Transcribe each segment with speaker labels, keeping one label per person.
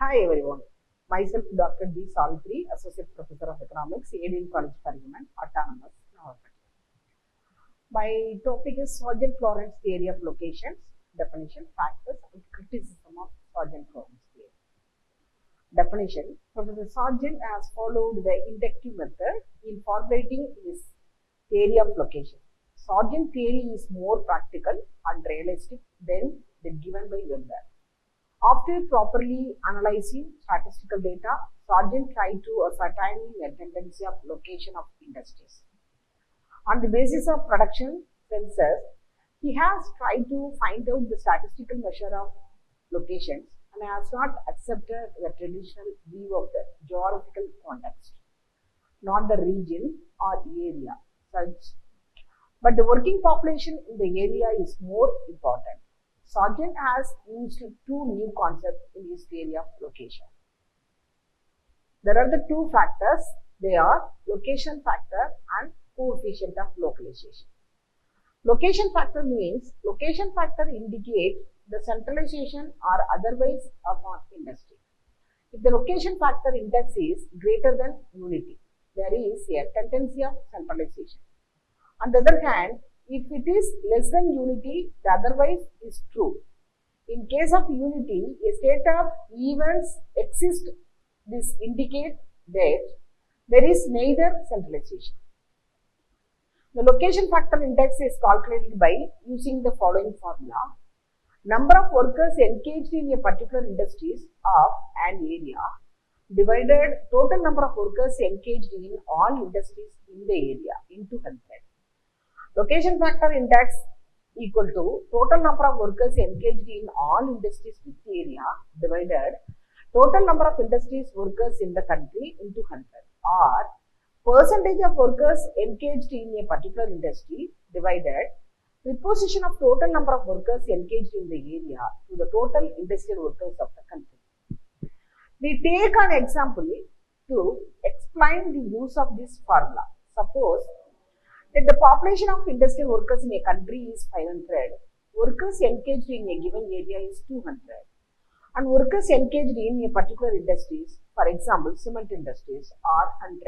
Speaker 1: Hi everyone, myself Dr.D.SAVITHIRI, Associate Professor of Economics, A.D.M.COLLEGE, Sargent, Autonomous, NAGAPATTINAM. My topic is Sargent Florence's theory of locations, definition, factors, and criticism of Sargent Florence's theory. Definition: Professor Sargent has followed the inductive method in formulating his theory of location. Sargent theory is more practical and realistic than the given by Weber. After properly analyzing statistical data, Sargent tried to ascertain the tendency of location of industries. On the basis of production census, he has tried to find out the statistical measure of locations and has not accepted the traditional view of the geographical context, not the region or area, but the working population in the area is more important. Sargent has used two new concepts in his theory of location. There are the two factors. They are location factor and coefficient of localization. Location factor means location factor indicates the centralization or otherwise of an industry. If the location factor index is greater than unity, there is a tendency of centralization. On the other hand, if it is less than unity, the otherwise is true. In case of unity, a state of events exists. This indicates that there is neither centralization. The location factor index is calculated by using the following formula. Number of workers engaged in a particular industries of an area divided total number of workers engaged in all industries in the area into 100. Location factor index equal to total number of workers engaged in all industries with the area divided total number of industries workers in the country into 100, or percentage of workers engaged in a particular industry divided preposition of total number of workers engaged in the area to the total industrial workers of the country. We take an example to explain the use of this formula. Suppose that the population of industrial workers in a country is 500, workers engaged in a given area is 200, and workers engaged in a particular industries, for example, cement industries, are 100.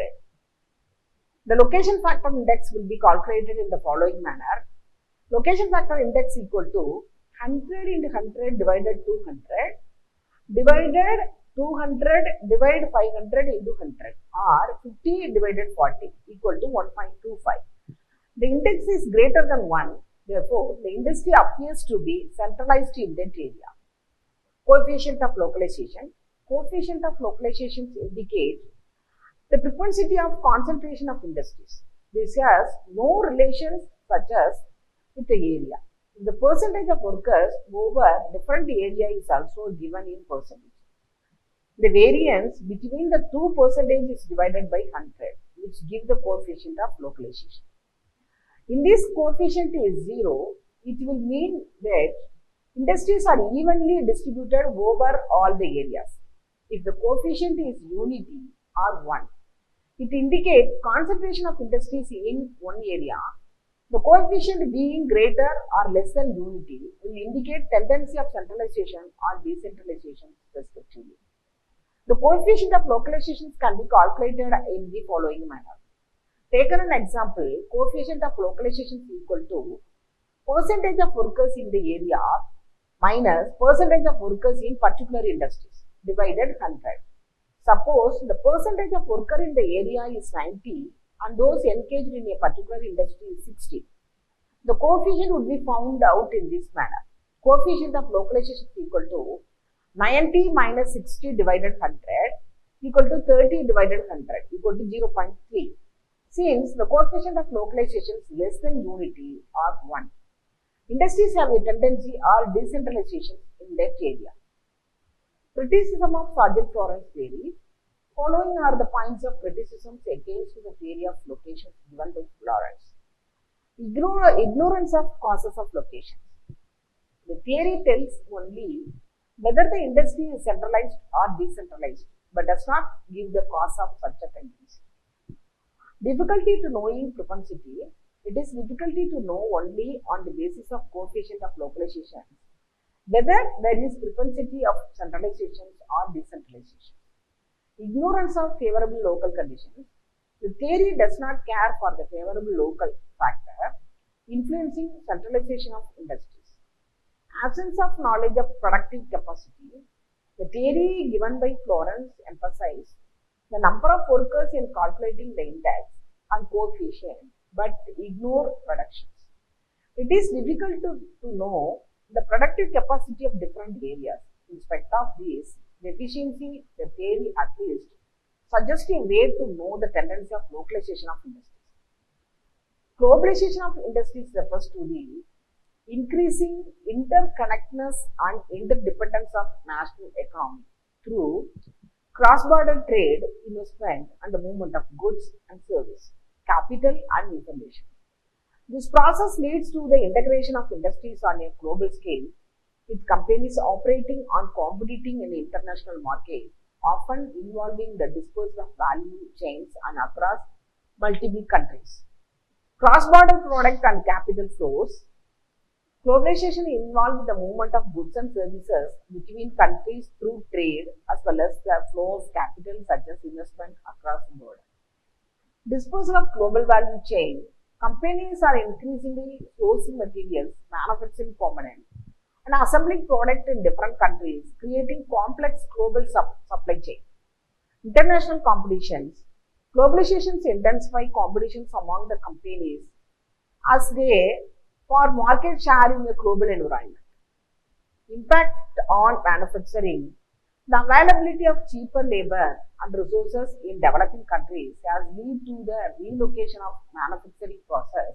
Speaker 1: The location factor index will be calculated in the following manner. Location factor index equal to 100 into 100 divided 200 divided 200 divide 500 into 100, or 50 divided 40 equal to 1.25. The index is greater than 1, therefore, the industry appears to be centralized in that area. Coefficient of localization. Coefficient of localization indicates the propensity of concentration of industries. This has no relations such as with the area. The percentage of workers over different area is also given in percentage. The variance between the two percentages is divided by 100, which gives the coefficient of localization. In this coefficient is 0, it will mean that industries are evenly distributed over all the areas. If the coefficient is unity or 1, it indicates concentration of industries in one area. The coefficient being greater or less than unity will indicate tendency of centralization or decentralization respectively. The coefficient of localizations can be calculated in the following manner. Taken an example, coefficient of localization is equal to percentage of workers in the area minus percentage of workers in particular industries divided 100. Suppose the percentage of worker in the area is 90 and those engaged in a particular industry is 60. The coefficient would be found out in this manner. Coefficient of localization is equal to 90 minus 60 divided 100 equal to 30 divided 100 equal to 0.3. Since the coefficient of localization is less than unity or 1, industries have a tendency or decentralization in that area. Criticism of Sargent Florence's theory. Following are the points of criticisms against the theory of location given by Florence. Ignorance of causes of location. The theory tells only whether the industry is centralized or decentralized, but does not give the cause of such a tendency. Difficulty to knowing propensity. It is difficulty to know only on the basis of coefficient of localization whether there is propensity of centralization or decentralization. Ignorance of favorable local conditions. The theory does not care for the favorable local factor influencing centralization of industries. Absence of knowledge of productive capacity. The theory given by Florence emphasized the number of workers in calculating the index and coefficient, but ignore productions. It is difficult to know the productive capacity of different areas. In spite of this, the efficiency, the theory at least suggests a way to know the tendency of localization of industries. Globalization of industries refers to the increasing interconnectedness and interdependence of national economy through cross-border trade, investment, and the movement of goods and service, capital and information. This process leads to the integration of industries on a global scale, with companies operating on competing in the international market, often involving the dispersal of value chains and across multiple countries. Cross-border product and capital flows. Globalization involves the movement of goods and services between countries through trade as well as the flow of capital such as investment across the board. Dispersal of global value chain. Companies are increasingly sourcing materials, manufacturing components, and assembling products in different countries, creating complex global supply chain. International competitions. Globalizations intensify competitions among the companies as they for market share in a global environment. Impact on manufacturing. The availability of cheaper labor and resources in developing countries has led to the relocation of manufacturing process,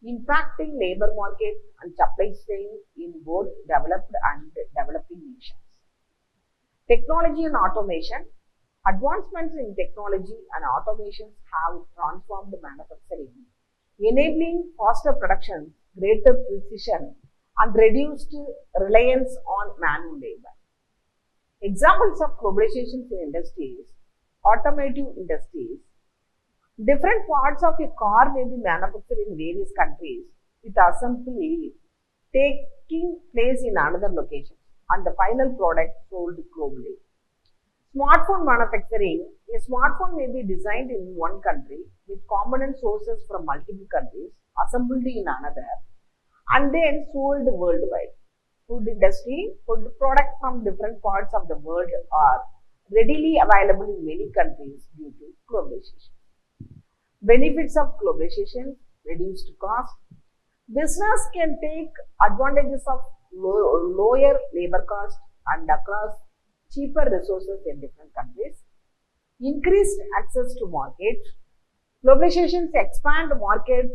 Speaker 1: impacting labor market and supply chain in both developed and developing nations. Technology and automation. Advancements in technology and automation have transformed manufacturing, enabling faster production, greater precision, and reduced reliance on manual labor. Examples of globalization in industries. Automotive industries. Different parts of a car may be manufactured in various countries, with assembly taking place in another location and the final product sold globally. Smartphone manufacturing. A smartphone may be designed in one country with component sources from multiple countries, assembled in another, and then sold worldwide. Food industry. Food products from different parts of the world are readily available in many countries due to globalization. Benefits of globalization. Reduced cost. Business can take advantages of lower labor cost and across cheaper resources in different countries. Increased access to market. Globalizations expand market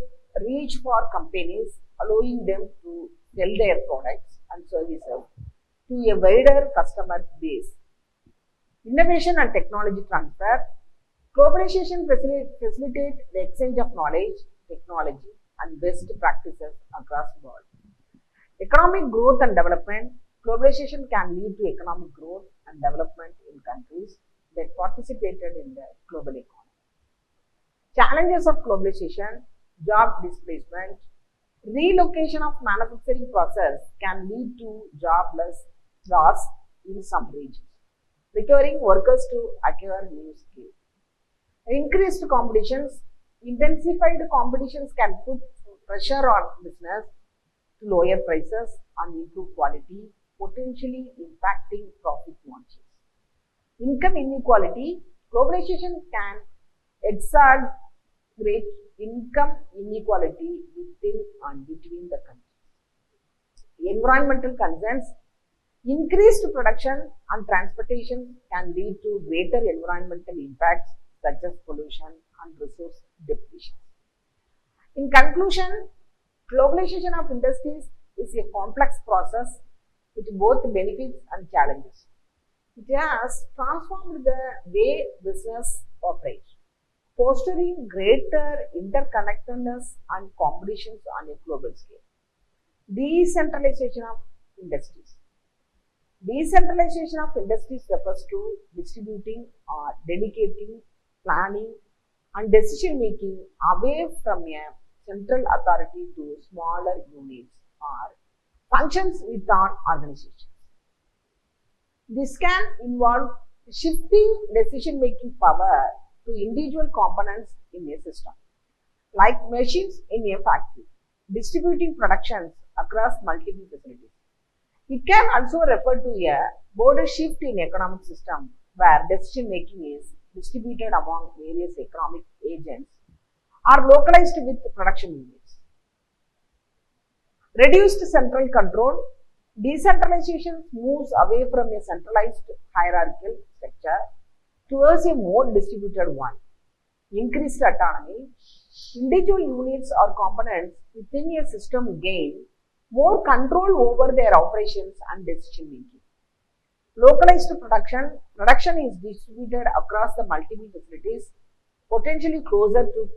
Speaker 1: reach for companies, allowing them to sell their products and services to a wider customer base. Innovation and technology transfer. Globalization facilitates the exchange of knowledge, technology, and best practices across the world. Economic growth and development. Globalization can lead to economic growth and development in countries that participated in the global economy. Challenges of globalization. Job displacement. Relocation of manufacturing process can lead to job loss in some regions, requiring workers to acquire new skills. Increased competitions. Intensified competitions can put pressure on business to lower prices and improve quality, potentially impacting profit margins. Income inequality. Globalization can exacerbate income inequality within and between the countries. Environmental concerns. Increased production and transportation can lead to greater environmental impacts such as pollution and resource depletion. In conclusion, globalization of industries is a complex process with both benefits and challenges. It has transformed the way business operates, fostering greater interconnectedness and competitions on a global scale. Decentralization of industries. Decentralization of industries refers to distributing or delegating planning and decision making away from a central authority to smaller units or functions within organizations. This can involve shifting decision-making power to individual components in a system, like machines in a factory, distributing productions across multiple facilities. It can also refer to a broader shift in economic system where decision-making is distributed among various economic agents or localized with production units. Reduced central control. Decentralization moves away from a centralized hierarchical structure towards a more distributed one. Increased autonomy. Individual units or components within a system gain more control over their operations and decision making. Localized production. Production is distributed across the multiple facilities, potentially closer to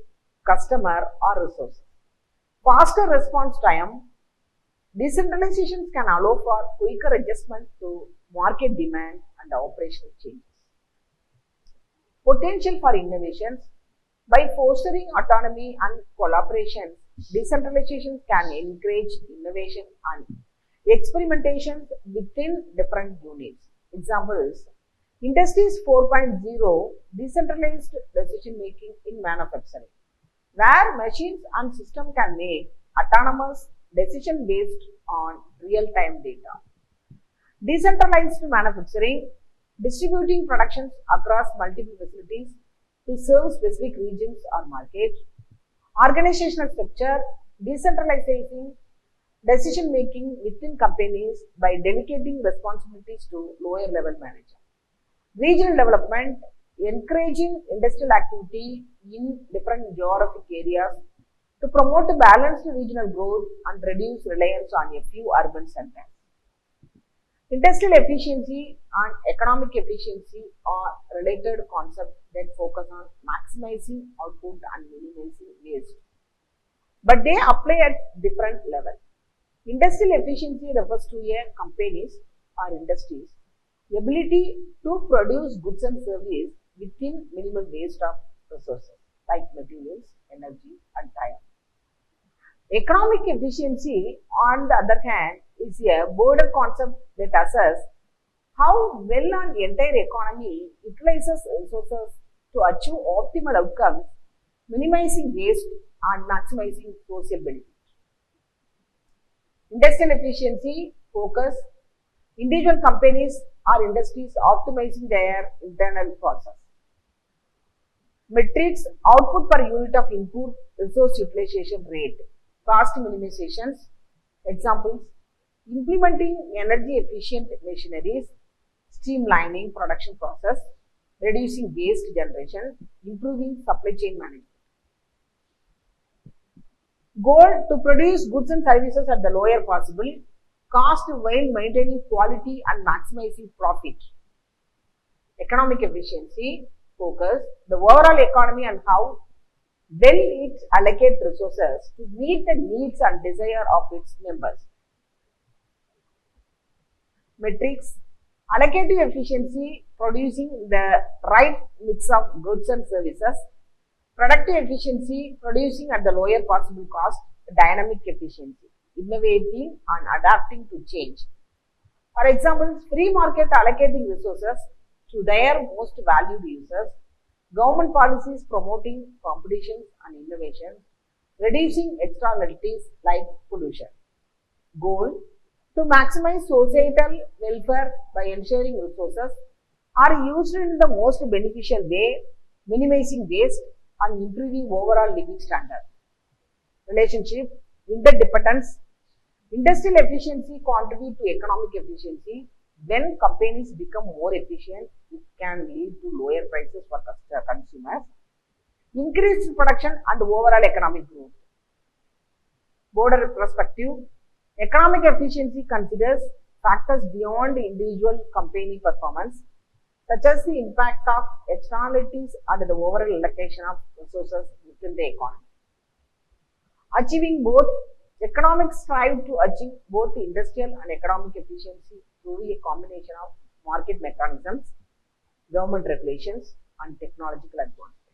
Speaker 1: customer or resources. Faster response time. Decentralization can allow for quicker adjustment to market demand and operational changes. Potential for innovations. By fostering autonomy and collaboration, decentralization can encourage innovation and experimentation within different units. Examples: Industries 4.0 decentralized decision making in manufacturing, where machines and systems can make autonomous decision based on real-time data. Decentralized manufacturing, distributing productions across multiple facilities to serve specific regions or markets. Organizational structure, decentralizing decision making within companies by delegating responsibilities to lower level managers. Regional development, encouraging industrial activity in different geographic areas to promote a balanced regional growth and reduce reliance on a few urban centers. Industrial efficiency and economic efficiency are related concepts that focus on maximizing output and minimizing waste, but they apply at different levels. Industrial efficiency refers to a company's or industry's ability to produce goods and services within minimal waste of resources like materials, energy, and time. Economic efficiency, on the other hand, is a broader concept that assesses how well an entire economy utilizes resources to achieve optimal outcomes, minimizing waste and maximizing social benefit. Industrial efficiency focus individual companies or industries optimizing their internal process. Metrics: output per unit of input, resource utilization rate, cost minimizations. Examples: implementing energy efficient machineries, streamlining production process, reducing waste generation, improving supply chain management. Goal: to produce goods and services at the lower possible cost while maintaining quality and maximizing profit. Economic efficiency focus the overall economy and how well it allocates resources to meet the needs and desire of its members. Metrics: allocative efficiency, producing the right mix of goods and services. Productive efficiency, producing at the lower possible cost. Dynamic efficiency, innovating and adapting to change. For example, free market allocating resources to their most valued users. Government policies promoting competition and innovation, reducing externalities like pollution. Goal: to maximize societal welfare by ensuring resources are used in the most beneficial way, minimizing waste and improving overall living standard. Relationship: interdependence. Industrial efficiency contributes to economic efficiency. When companies become more efficient, it can lead to lower prices for consumers, increased production and overall economic growth. Broader perspective: economic efficiency considers factors beyond individual company performance, such as the impact of externalities and the overall allocation of resources within the economy. Achieving both. Economics strive to achieve both industrial and economic efficiency through a combination of market mechanisms, government regulations, and technological advancement.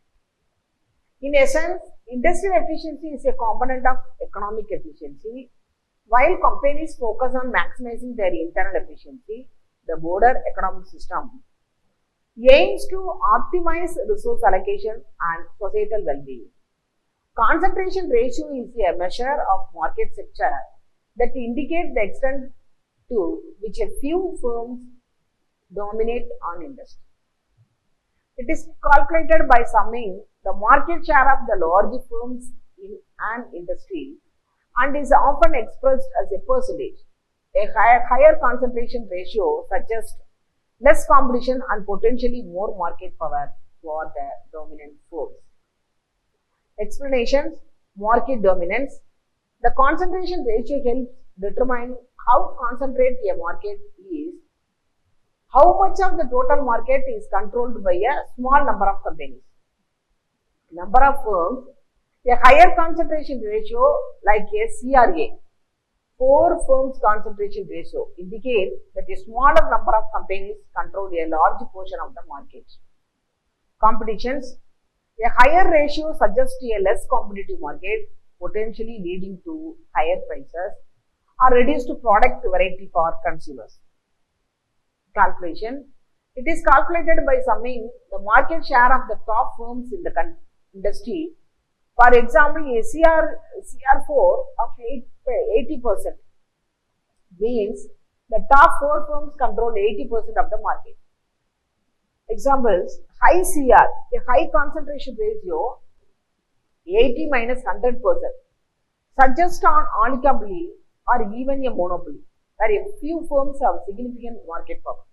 Speaker 1: In essence, industrial efficiency is a component of economic efficiency. While companies focus on maximizing their internal efficiency, the broader economic system aims to optimize resource allocation and societal well-being. Concentration ratio is a measure of market sector that indicates the extent to which a few firms dominate on industry. It is calculated by summing the market share of the large firms in an industry and is often expressed as a percentage. A higher concentration ratio suggests less competition and potentially more market power for the dominant firms. Explanations: market dominance. The concentration ratio helps determine how concentrated a market is. How much of the total market is controlled by a small number of companies. Number of firms. A higher concentration ratio like a CRA, 4 firms concentration ratio, indicates that a smaller number of companies control a large portion of the market. Competitions. A higher ratio suggests a less competitive market, potentially leading to higher prices or reduced product variety for consumers. Calculation. It is calculated by summing the market share of the top firms in the industry. For example, a CR4 of 80% means the top 4 firms control 80% of the market. Examples: high CR, a high concentration ratio, 80 minus 100%, suggests an oligopoly or even a monopoly, where a few firms have significant market power.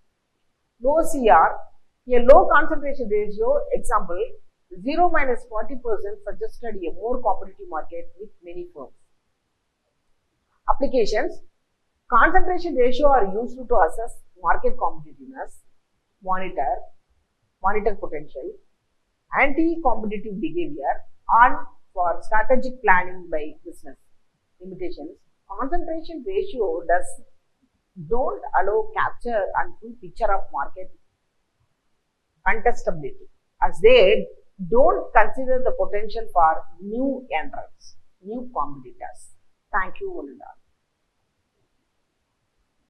Speaker 1: Low CR, a low concentration ratio, example, 0 minus 40% suggested a more competitive market with many firms. Applications: concentration ratio are used to assess market competitiveness, monitor potential, anti-competitive behavior, and for strategic planning by business. Limitations: concentration ratio don't allow capture and full picture of market contestability, as they don't consider the potential for new entrants, new competitors. Thank you, one and all.